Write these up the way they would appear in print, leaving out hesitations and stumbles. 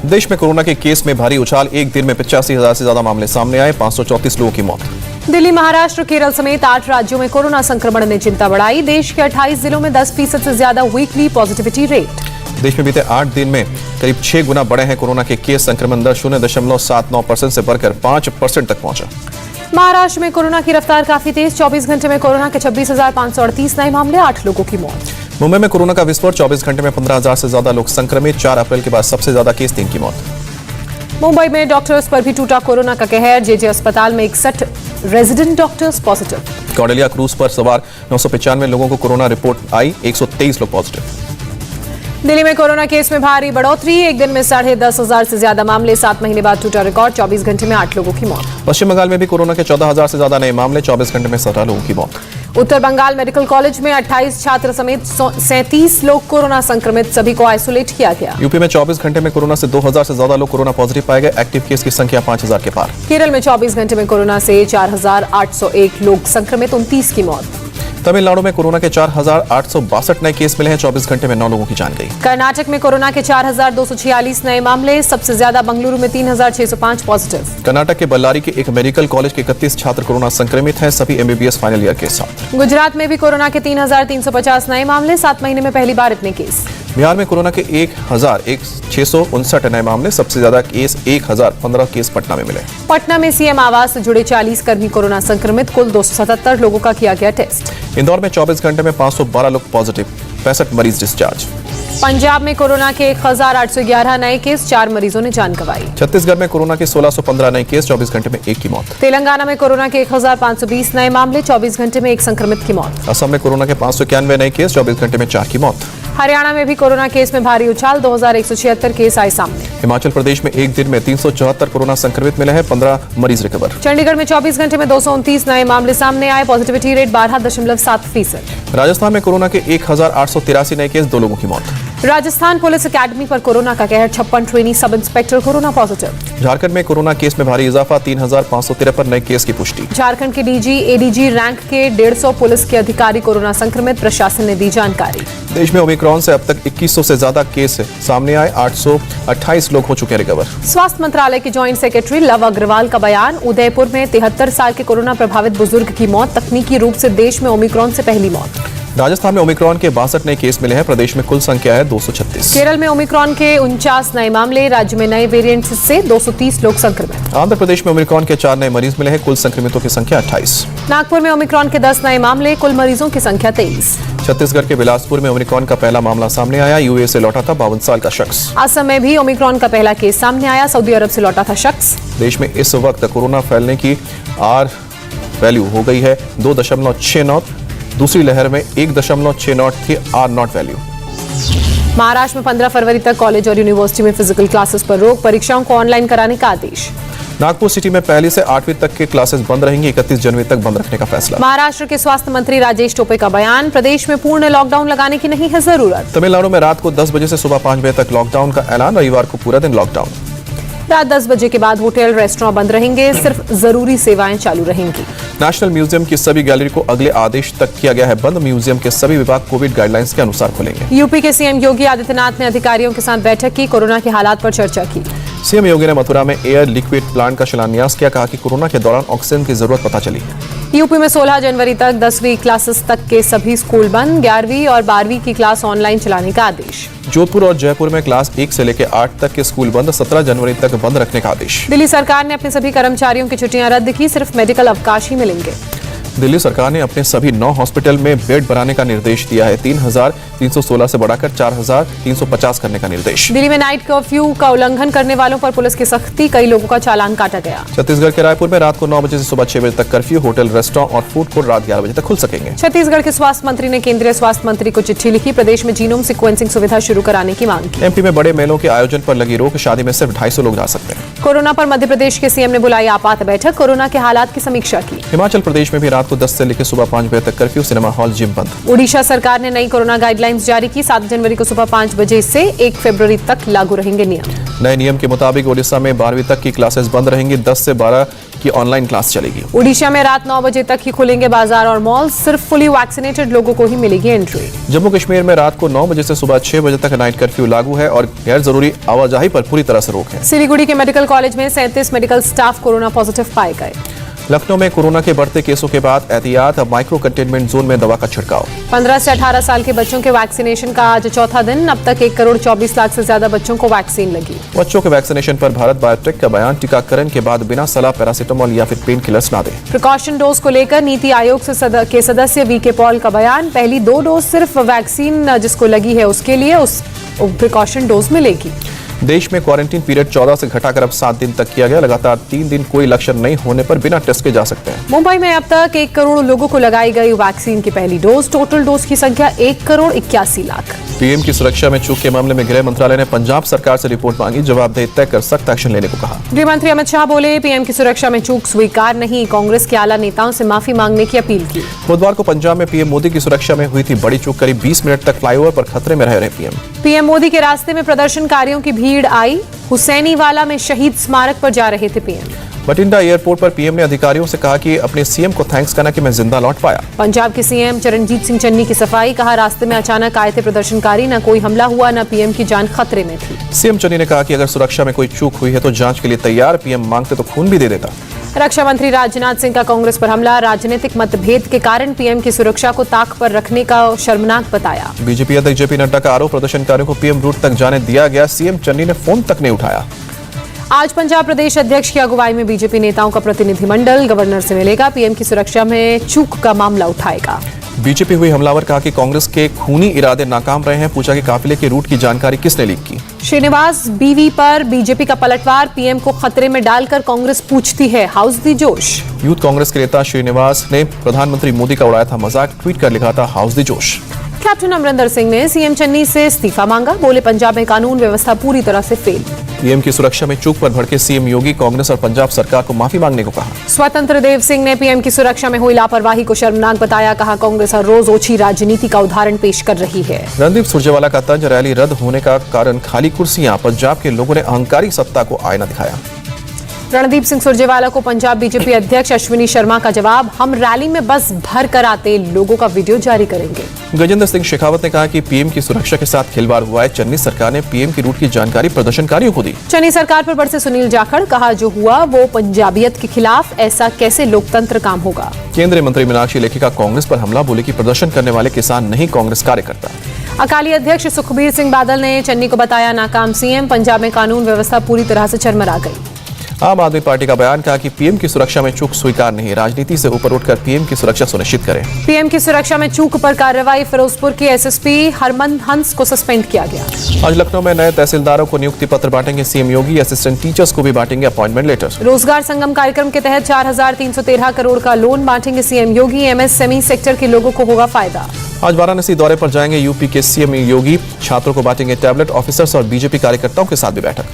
देश में कोरोना के केस में भारी उछाल, एक दिन में 85,000 से ज्यादा मामले सामने आए, 534 लोगों की मौत। दिल्ली, महाराष्ट्र, केरल समेत 8 राज्यों में कोरोना संक्रमण ने चिंता बढ़ाई। देश के 28 जिलों में 10% से ज्यादा वीकली पॉजिटिविटी रेट। देश में बीते 8 दिन में करीब 6 गुना बढ़े हैं कोरोना के केस। संक्रमण दर 0.79% से बढ़कर 5% तक पहुंचा। महाराष्ट्र में कोरोना की रफ्तार काफी तेज। 24 घंटे में कोरोना के 26,538 नए मामले, 8 लोगों की मौत। मुंबई में कोरोना का विस्फोट, 24 घंटे में 15,000 से ज्यादा लोग संक्रमित। 4 अप्रैल के बाद सबसे ज्यादा केस, 3 की मौत। मुंबई में डॉक्टर्स पर भी टूटा कोरोना का कहर। जेजे अस्पताल में 61 रेजिडेंट डॉक्टर्स पॉजिटिव। कौडिल्या क्रूज पर सवार 995 लोगों को कोरोना रिपोर्ट आई, 123 लोग पॉजिटिव। दिल्ली में कोरोना केस में भारी बढ़ोतरी। एक दिन में 10,500 से ज्यादा मामले, 7 महीने बाद टूटा रिकॉर्ड। 24 घंटे में 8 लोगों की मौत। पश्चिम बंगाल में भी कोरोना के 14,000 से ज्यादा नए मामले, 24 घंटे में 17 लोगों की मौत। उत्तर बंगाल मेडिकल कॉलेज में 28 छात्र समेत 37 लोग कोरोना संक्रमित, सभी को आइसोलेट किया गया। यूपी में 24 घंटे में कोरोना से 2,000 से ज्यादा लोग कोरोना पॉजिटिव पाए गए। एक्टिव केस की संख्या 5,000 के पार। केरल में 24 घंटे में कोरोना से 4,801 लोग संक्रमित, 29 की मौत। तमिलनाडु में कोरोना के 4,862 नए केस मिले हैं, 24 घंटे में 9 लोगों की जान गई। कर्नाटक में कोरोना के 4,246 नए मामले, सबसे ज्यादा बेंगलुरु में 3,605 पॉजिटिव। कर्नाटक के बल्लारी के एक मेडिकल कॉलेज के 31 छात्र कोरोना संक्रमित हैं, सभी एमबीबीएस फाइनल ईयर के साथ। गुजरात में भी कोरोना के 3,350 नए मामले, 7 महीने में पहली बार इतने केस। बिहार में कोरोना के 1,659 नए मामले, सबसे ज्यादा केस 1,015 केस पटना में मिले। पटना में सीएम आवास से जुड़े 40 कर्मी कोरोना संक्रमित, कुल 277 लोगों का किया गया टेस्ट। इंदौर में 24 घंटे में 512 लोग पॉजिटिव, 65 मरीज डिस्चार्ज। पंजाब में कोरोना के 1,811 नए केस, 4 मरीजों ने जान गंवाई। छत्तीसगढ़ में कोरोना के 1,615 नए केस, 24 घंटे में 1 की मौत। तेलंगाना में कोरोना के 1,520 नए मामले, 24 घंटे में 1 संक्रमित की मौत। असम में कोरोना के 591 नए केस, 24 घंटे में 4 की मौत। हरियाणा में भी कोरोना केस में भारी उछाल, 2,176 केस आए सामने। हिमाचल प्रदेश में एक दिन में 374 कोरोना संक्रमित मिले हैं, 15 मरीज रिकवर। चंडीगढ़ में 24 घंटे में 229 नए मामले सामने आए, पॉजिटिविटी रेट 12.7%। राजस्थान में कोरोना के 1,883 नए केस, 2 लोगों की मौत। राजस्थान पुलिस अकेडमी पर कोरोना का कहर, 56 trainee sub inspector corona positive. Jharkhand में कोरोना केस में भारी इजाफा, 3,553 नए केस की पुष्टि। झारखंड के डीजी, एडीजी रैंक के 150 पुलिस के अधिकारी कोरोना संक्रमित, प्रशासन ने दी जानकारी। देश में ओमिक्रॉन से अब तक 2100 से ज्यादा केस सामने आए, 828 लोग हो चुके रिकवर। स्वास्थ्य मंत्रालय के जॉइंट सेक्रेटरी लव अग्रवाल का बयान। उदयपुर में 73 साल के कोरोना प्रभावित बुजुर्ग की मौत, तकनीकी रूप से देश में ओमिक्रॉन से पहली मौत। राजस्थान में ओमिक्रॉन के 62 नए केस मिले हैं, प्रदेश में कुल संख्या है 236। केरल में ओमिक्रॉन के 49 नए मामले, राज्य में नए वेरिएंट से 230 लोग संक्रमित। आंध्र प्रदेश में ओमिक्रॉन के 4 नए मरीज मिले हैं, कुल संक्रमितों की संख्या 28। नागपुर में ओमिक्रॉन के 10 नए मामले, कुल मरीजों की संख्या 23। छत्तीसगढ़ के बिलासपुर में ओमिक्रॉन का पहला मामला सामने आया, यूएई से लौटा था 52 साल का शख्स। असम में भी ओमिक्रॉन का पहला केस सामने आया, सऊदी अरब से लौटा था शख्स। देश में इस वक्त कोरोना फैलने की आर वैल्यू हो गई है 2.69, दूसरी लहर में 1.60 थी आर नॉट वैल्यू। महाराष्ट्र में 15 फरवरी तक कॉलेज और यूनिवर्सिटी में फिजिकल क्लासेस पर रोक, परीक्षाओं को ऑनलाइन कराने का आदेश। नागपुर सिटी में 1 से 8वीं तक के क्लासेस बंद रहेंगी, 31 जनवरी तक बंद रखने का फैसला। महाराष्ट्र के स्वास्थ्य मंत्री राजेश टोपे का बयान, प्रदेश में पूर्ण लॉकडाउन लगाने की नहीं है जरूरत। तमिलनाडु में रात को 10 बजे से सुबह 5 बजे तक लॉकडाउन का ऐलान, रविवार को पूरा दिन लॉकडाउन। रात 10 बजे के बाद होटल, रेस्टोरेंट बंद रहेंगे, सिर्फ जरूरी सेवाएं चालू रहेंगी। नेशनल म्यूजियम की सभी गैलरी को अगले आदेश तक किया गया है बंद, म्यूजियम के सभी विभाग कोविड गाइडलाइंस के अनुसार खुलेंगे। यूपी के सीएम योगी आदित्यनाथ ने अधिकारियों के साथ बैठक की, कोरोना के हालात पर चर्चा की। सीएम योगी ने मथुरा में एयर लिक्विड प्लांट का शिलान्यास किया, कहा कि कोरोना के दौरान ऑक्सीजन की जरूरत पता चली। यूपी में 16 जनवरी तक 10वीं क्लासेस तक के सभी स्कूल बंद, 11वीं और 12वीं की क्लास ऑनलाइन चलाने का आदेश। जोधपुर और जयपुर में क्लास 1 से लेकर 8 तक के स्कूल बंद, 17 जनवरी तक बंद रखने का आदेश। दिल्ली सरकार ने अपने सभी कर्मचारियों की छुट्टियां रद्द की, सिर्फ मेडिकल अवकाश ही मिलेंगे। दिल्ली सरकार ने अपने सभी 9 हॉस्पिटल में बेड बढ़ाने का निर्देश दिया है, 3,316 से बढ़ाकर 4,350 करने का निर्देश। दिल्ली में नाइट कर्फ्यू का उल्लंघन करने वालों पर पुलिस की सख्ती, कई लोगों का चालान काटा गया। छत्तीसगढ़ के रायपुर में रात को 9 बजे से सुबह 6 बजे तक कर्फ्यू, होटल, रेस्टोरेंट और फूड कोर्ट रात 11 बजे तक खुल सकेंगे। छत्तीसगढ़ के स्वास्थ्य मंत्री ने केंद्रीय स्वास्थ्य मंत्री को चिट्ठी लिखी, प्रदेश में जीनोम सिक्वेंसिंग सुविधा शुरू कराने की मांग की। एमपी में बड़े मेलों के आयोजन पर लगी रोक, शादी में सिर्फ 250 लोग जा सकते हैं। कोरोना पर मध्य प्रदेश के सीएम ने बुलाई आपात बैठक, कोरोना के हालात की समीक्षा की। हिमाचल प्रदेश में भी रात को 10 से लेकर सुबह 5 बजे तक कर्फ्यू, सिनेमा हॉल, जिम बंद। उड़ीसा सरकार ने नई कोरोना गाइडलाइंस जारी की, 7 जनवरी को सुबह 5 बजे से 1 फरवरी तक लागू रहेंगे नियम। नए नियम के मुताबिक ओडिशा में 12वीं तक की क्लासेस बंद रहेंगी, 10 से 12 की कि ऑनलाइन क्लास चलेगी। उड़ीसा में रात 9 बजे तक ही खुलेंगे बाजार और मॉल, सिर्फ फुली वैक्सीनेटेड लोगों को ही मिलेगी एंट्री। जम्मू कश्मीर में रात को 9 बजे से सुबह 6 बजे तक नाइट कर्फ्यू लागू है और गैर जरूरी आवाजाही पर पूरी तरह से रोक है। सिलीगुड़ी के मेडिकल कॉलेज में 37 मेडिकल स्टाफ कोरोना पॉजिटिव पाए गए। लखनऊ में कोरोना के बढ़ते केसों के बाद एहतियात, अब माइक्रो कंटेनमेंट जोन में दवा का छिड़काव। 15 से 18 साल के बच्चों के वैक्सीनेशन का आज चौथा दिन, अब तक 1 करोड़ 24 लाख से ज्यादा बच्चों को वैक्सीन लगी। बच्चों के वैक्सीनेशन पर भारत बायोटेक का बयान, टीकाकरण के बाद बिना सलाह पैरासीटामोल या फिर पेन किलर्स ना दें। प्रिकॉशन डोज को लेकर नीति आयोग के सदस्य वीके पॉल का बयान, पहली 2 डोज सिर्फ वैक्सीन जिसको लगी है उसके लिए उस प्रिकॉशन डोज मिलेगी। देश में क्वारंटीन पीरियड 14 से घटाकर अब 7 दिन तक किया गया। लगातार 3 दिन कोई लक्षण नहीं होने पर बिना टेस्ट के जा सकते हैं। मुंबई में अब तक 1 करोड़ लोगों को लगाई गई वैक्सीन की पहली डोज, टोटल डोज की संख्या 1 करोड़ 81 लाख। पीएम की सुरक्षा में चूक के मामले में गृह मंत्रालय ने पंजाब सरकार से रिपोर्ट मांगी, जवाबदेही तय कर सख्त एक्शन लेने को कहा। गृह मंत्री अमित शाह बोले, पीएम की सुरक्षा में चूक स्वीकार नहीं, कांग्रेस के आला नेताओं से माफी मांगने की अपील की। बुधवार को पंजाब में पीएम मोदी की सुरक्षा में हुई थी बड़ी चूक, करीब 20 मिनट तक फ्लाईओवर पर खतरे में रह रहे पीएम मोदी के रास्ते में प्रदर्शनकारियों की भीड़ आई, हुसैनीवाला में शहीद स्मारक पर जा रहे थे पीएम। बठिंडा एयरपोर्ट पर पीएम ने अधिकारियों से कहा कि अपने सीएम को थैंक्स करना कि मैं जिंदा लौट पाया। पंजाब के सीएम चरणजीत सिंह चन्नी की सफाई, कहा रास्ते में अचानक आए थे प्रदर्शनकारी, न कोई हमला हुआ, न पीएम की जान खतरे में थी। सीएम चन्नी ने कहा कि अगर सुरक्षा में कोई चूक हुई है तो जांच के लिए तैयार, पीएम मांगते तो खून भी दे देता। रक्षा मंत्री राजनाथ सिंह का कांग्रेस पर हमला, राजनीतिक मतभेद के कारण पीएम की सुरक्षा को ताक पर रखने का शर्मनाक बताया। बीजेपी अध्यक्ष जेपी नड्डा का आरोप, प्रदर्शनकारियों को पीएम रूट तक जाने दिया गया, सीएम चन्नी ने फोन तक नहीं उठाया। आज पंजाब प्रदेश अध्यक्ष की अगुवाई में बीजेपी नेताओं का प्रतिनिधिमंडल गवर्नर से मिलेगा, पीएम की सुरक्षा में चूक का मामला उठाएगा। बीजेपी हुई हमलावर, कहा कि कांग्रेस के खूनी इरादे नाकाम रहे हैं, पूछा कि काफिले के रूट की जानकारी किसने लीक की। श्रीनिवास बीवी पर बीजेपी का पलटवार, पीएम को खतरे में डालकर कांग्रेस पूछती है, हाउस दी जोश। यूथ कांग्रेस के नेता श्रीनिवास ने प्रधानमंत्री मोदी का उड़ाया था मजाक, ट्वीट कर लिखा था हाउस दी जोश। कैप्टन अमरिंदर सिंह ने सीएम चन्नी से इस्तीफा मांगा, बोले पंजाब में कानून व्यवस्था पूरी तरह से फेल। पीएम की सुरक्षा में चूक पर भड़के सीएम योगी, कांग्रेस और पंजाब सरकार को माफी मांगने को कहा। स्वतंत्र देव सिंह ने पीएम की सुरक्षा में हुई लापरवाही को शर्मनाक बताया, कहा कांग्रेस हर रोज ओछी राजनीति का उदाहरण पेश कर रही है। रणदीप सुरजेवाला का तंज, रैली रद्द होने का कारण खाली कुर्सियां, पंजाब के लोगों ने अहंकारी सत्ता को आईना दिखाया। रणदीप सिंह सुरजेवाला को पंजाब बीजेपी अध्यक्ष अश्विनी शर्मा का जवाब, हम रैली में बस भर कर आते लोगों का वीडियो जारी करेंगे। गजेंद्र सिंह शेखावत ने कहा कि पीएम की सुरक्षा के साथ खिलवाड़ हुआ है, चन्नी सरकार ने पीएम की रूट की जानकारी प्रदर्शनकारियों को दी। चन्नी सरकार पर बरसे सुनील जाखड़, कहा जो हुआ वो पंजाबियत के खिलाफ, ऐसा कैसे लोकतंत्र काम होगा। केंद्रीय मंत्री मीनाक्षी लेखी का कांग्रेस पर हमला, बोले कि प्रदर्शन करने वाले किसान नहीं कांग्रेस कार्यकर्ता। अकाली अध्यक्ष सुखबीर सिंह बादल ने चन्नी को बताया नाकाम सीएम, पंजाब में कानून व्यवस्था पूरी तरह से चरमरा गई। आम आदमी पार्टी का बयान, कहा कि पीएम की सुरक्षा में चूक स्वीकार नहीं, राजनीति से ऊपर उठकर पीएम की सुरक्षा सुनिश्चित करें। पीएम की सुरक्षा में चूक पर कार्रवाई, फिरोजपुर के एसएसपी हरमन हंस को सस्पेंड किया गया। आज लखनऊ में नए तहसीलदारों को नियुक्ति पत्र बांटेंगे सीएम योगी, असिस्टेंट टीचर्स को भी बांटेंगे अपॉइंटमेंट लेटर। रोजगार संगम कार्यक्रम के तहत 4,313 करोड़ का लोन बांटेंगे सीएम योगी, एमएसएमई सेक्टर के लोगों को होगा फायदा। आज वाराणसी दौरे पर जाएंगे यूपी के सीएम योगी, छात्रों को बांटेंगे टैबलेट, ऑफिसर्स और बीजेपी कार्यकर्ताओं के साथ भी बैठक।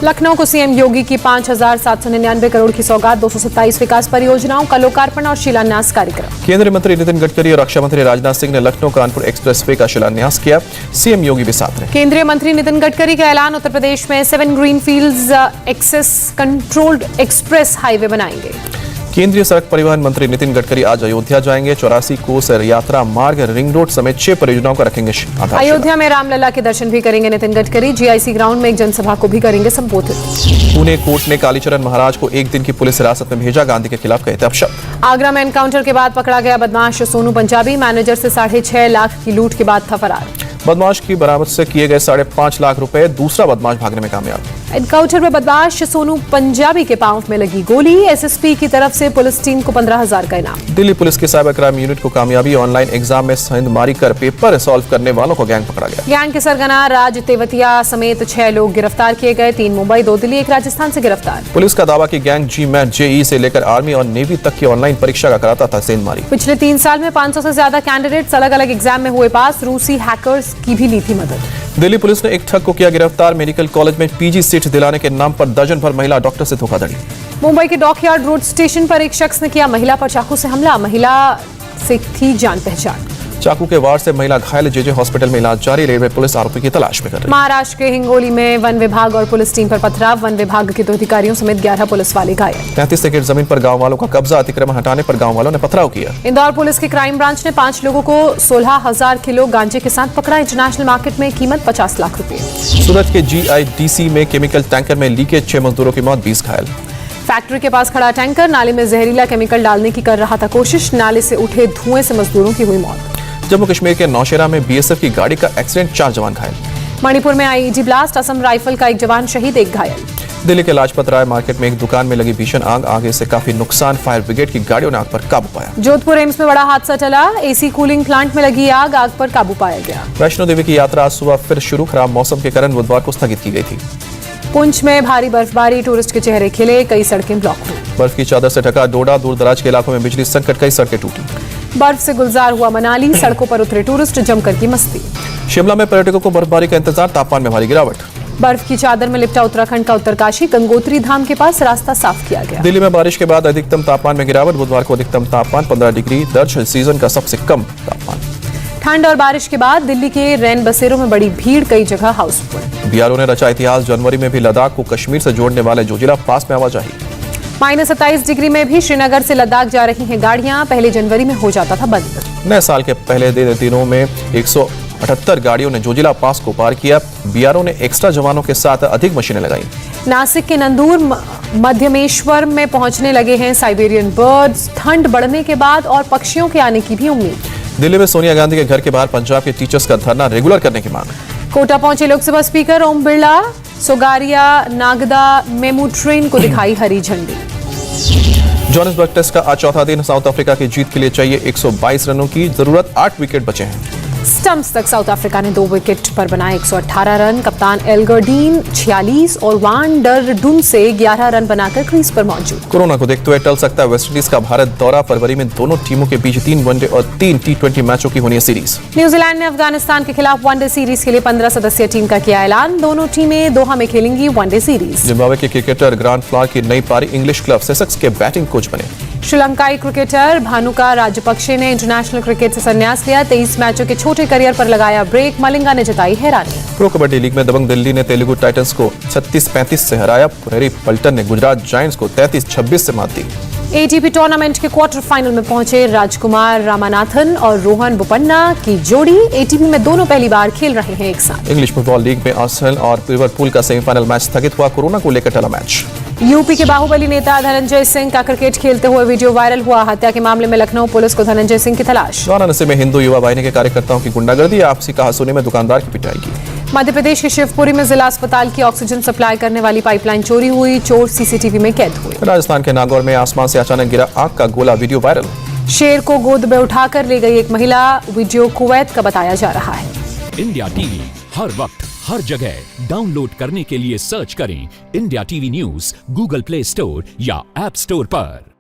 लखनऊ को सीएम योगी की 5,799 करोड़ की सौगात, 227 विकास परियोजनाओं का लोकार्पण और शिलान्यास कार्यक्रम। केंद्रीय मंत्री नितिन गडकरी और रक्षा मंत्री राजनाथ सिंह ने लखनऊ कानपुर एक्सप्रेसवे का शिलान्यास किया, सीएम योगी भी साथ रहे। केंद्रीय मंत्री नितिन गडकरी का ऐलान, उत्तर प्रदेश में 7 ग्रीनफील्ड्स एक्सेस कंट्रोल्ड एक्सप्रेस हाईवे बनाएंगे। केंद्रीय सड़क परिवहन मंत्री नितिन गडकरी आज अयोध्या जाएंगे, 84 कोस यात्रा मार्ग, रिंग रोड समेत 6 परियोजनाओं का रखेंगे आधारशिला। अयोध्या में रामलला के दर्शन भी करेंगे नितिन गडकरी, जीआईसी ग्राउंड में एक जनसभा को भी करेंगे संबोधित। पुणे कोर्ट ने कालीचरण महाराज को 1 दिन की पुलिस हिरासत में भेजा, गांधी के खिलाफ कहे थे अपशब्द। आगरा में एनकाउंटर के बाद पकड़ा गया बदमाश सोनू पंजाबी, मैनेजर से 6.5 लाख की लूट के बाद था फरार। बदमाश की बरामद से किए गए 5.5 लाख रुपए, दूसरा बदमाश भागने में कामयाब। एनकाउंटर में बदमाश सोनू पंजाबी के पांव में लगी गोली, एसएसपी की तरफ से पुलिस टीम को 15,000 का इनाम। दिल्ली पुलिस की साइबर क्राइम यूनिट को कामयाबी, ऑनलाइन एग्जाम में सेंधमारी कर पेपर सॉल्व करने वालों को गैंग पकड़ा गया। गैंग के सरगना राज तेवतिया समेत 6 लोग गिरफ्तार किए गए, 3 मुंबई, 2 दिल्ली, 1 राजस्थान से गिरफ्तार। पुलिस का दावा कि गैंग GMAT JEE से लेकर आर्मी और नेवी तक की ऑनलाइन परीक्षा का कराता था सेंधमारी। पिछले 3 साल में 500 से ज्यादा कैंडिडेट्स अलग अलग एग्जाम में हुए पास, रूसी हैकर्स की भी ली थी मदद। दिल्ली पुलिस ने एक ठग को किया गिरफ्तार, मेडिकल कॉलेज में PG सीट दिलाने के नाम पर दर्जन भर महिला डॉक्टर से धोखाधड़ी। मुंबई के डॉकयार्ड रोड स्टेशन पर एक शख्स ने किया महिला पर चाकू से हमला, महिला से थी जान पहचान। चाकू के वार से महिला घायल, जेजे हॉस्पिटल में इलाज जारी। रेलवे पुलिस आरोपी की तलाश में कर रही। महाराष्ट्र के हिंगोली में वन विभाग और पुलिस टीम पर पथराव, वन विभाग के 2 अधिकारियों समेत 11 पुलिस वाले घायल। 33 एकड़ जमीन पर गांव वालों का कब्जा, अतिक्रमण हटाने पर गांव वालों ने पथराव किया। इंदौर पुलिस के क्राइम ब्रांच ने 5 लोगों को 16,000 किलो गांजे के साथ पकड़ा। इंटरनेशनल मार्केट में कीमत 50 लाख रुपए। सूरत के GIDC में केमिकल टैंकर में लीकेज, 6 मजदूरों की मौत, 20 घायल। फैक्ट्री के पास खड़ा टैंकर नाले में जहरीला केमिकल डालने की कर रहा था कोशिश, नाले से उठे धुएं से मजदूरों की हुई मौत। जम्मू कश्मीर के नौशेरा में BSF की गाड़ी का एक्सीडेंट, 4 जवान घायल। मणिपुर में IED ब्लास्ट, असम राइफल का 1 जवान शहीद, 1 घायल। दिल्ली के लाजपत राय मार्केट में एक दुकान में लगी भीषण आग, आगे से काफी नुकसान, फायर ब्रिगेड की गाड़ियों ने आग पर काबू पाया। जोधपुर एम्स में बड़ा हादसा टला, AC कूलिंग प्लांट में लगी आग, आग पर काबू पाया गया। वैष्णो देवी की यात्रा आज सुबह फिर शुरू, खराब मौसम के कारण बुधवार को स्थगित की गई थी। पुंछ में भारी बर्फबारी, टूरिस्ट के चेहरे खिले, कई सड़कें ब्लॉक हुई। बर्फ की चादर से ढका डोडा, दूर दराज के इलाकों में बिजली संकट, कई सड़कें टूटी। बर्फ से गुलजार हुआ मनाली, सड़कों पर उतरे टूरिस्ट, जमकर की मस्ती। शिमला में पर्यटकों को बर्फबारी का इंतजार, तापमान में भारी गिरावट। बर्फ की चादर में लिपटा उत्तराखंड का उत्तरकाशी, गंगोत्री धाम के पास रास्ता साफ किया गया। दिल्ली में बारिश के बाद अधिकतम तापमान में गिरावट, बुधवार को अधिकतम तापमान 15 डिग्री दर्ज, सीजन का सबसे कम तापमान। ठंड और बारिश के बाद दिल्ली के रैन बसेरों में बड़ी भीड़, कई जगह हाउसफुल। BRO ने रचा इतिहास, जनवरी में भी लद्दाख को कश्मीर से जोड़ने वाले जोजिला पास में आवाजाही। -27 डिग्री में भी श्रीनगर से लद्दाख जा रही हैं गाड़ियां, पहले जनवरी में हो जाता था बंद। नए साल के पहले दिनों में 178 गाड़ियों ने जोजिला पास को पार किया। BRO ने एक्स्ट्रा जवानों के साथ अधिक मशीनें लगाई। नासिक के नंदूर मध्यमेश्वर में पहुंचने लगे हैं साइबेरियन बर्ड्स, ठंड बढ़ने के बाद और पक्षियों के आने की भी उम्मीद। दिल्ली में सोनिया गांधी के घर के बाहर पंजाब के टीचर्स का धरना रेगुलर करने की मांग। कोटा पहुंचे Lok Sabha speaker Om Birla, सोगारिया Nagda MEMU train को दिखाई हरी झंडी। जोहान्सबर्ग टेस्ट का आज चौथा दिन, साउथ अफ्रीका की जीत के लिए चाहिए 122 रनों की जरूरत, 8 विकेट बचे हैं। स्टंप्स तक साउथ अफ्रीका ने 2 विकेट पर बनाए 118 रन। कप्तान एल्गर्डीन 46 और वान डर डुन से 11 रन बनाकर क्रीज पर मौजूद। कोरोना को देखते हुए टल सकता है वेस्टइंडीज का भारत दौरा, फरवरी में दोनों टीमों के बीच 3 वनडे और 3 T20 मैचों की होनी है सीरीज। न्यूजीलैंड ने अफगानिस्तान के खिलाफ वनडे सीरीज के लिए 15 सदस्यीय टीम का किया ऐलान, दोनों टीमें दोहा में खेलेंगी वनडे सीरीज। जिम्बाब्वे के क्रिकेटर ग्रांट फ्लावर की नई पारी, इंग्लिश क्लब सेसेक्स के बैटिंग कोच बने। श्रीलंकाई क्रिकेटर भानुका राजपक्षे ने इंटरनेशनल क्रिकेट से संन्यास लिया, 23 मैचों के छोटे करियर पर लगाया ब्रेक, मलिंगा ने जताई हैरानी। प्रो कबड्डी लीग में दबंग दिल्ली ने तेलुगु टाइटंस को 36-35 से हराया। पुनेरी पल्टन ने गुजरात जायंट्स को 33-26 से मात दी। ATP टूर्नामेंट के क्वार्टर फाइनल में पहुंचे राजकुमार रामानाथन और रोहन बोपन्ना की जोड़ी, ATP में दोनों पहली बार खेल रहे हैं एक साथ। इंग्लिश फुटबॉल लीग में आर्सेनल और लिवरपूल का सेमीफाइनल मैच स्थगित हुआ, कोरोना को लेकर टला मैच। यूपी के बाहुबली नेता धनंजय सिंह का क्रिकेट खेलते हुए वीडियो वायरल हुआ, हत्या के मामले में लखनऊ पुलिस को धनंजय सिंह की तलाश। वाराणसी में हिंदू युवा वाहिनी के कार्यकर्ताओं की गुंडागर्दी, आपसी कहासुनी में दुकानदार की पिटाई की। मध्य प्रदेश के शिवपुरी में जिला अस्पताल की ऑक्सीजन सप्लाई करने वाली पाइपलाइन चोरी हुई, चोर CCTV में कैद हुए। राजस्थान के नागौर में आसमान से अचानक गिरा आग का गोला, वीडियो वायरल। शेर को गोद में उठाकर ले गई एक महिला, वीडियो कुवैत का बताया जा रहा है। इंडिया टीवी हर वक्त हर जगह डाउनलोड करने के लिए सर्च करें India TV news Google play store या ऐप स्टोर पर।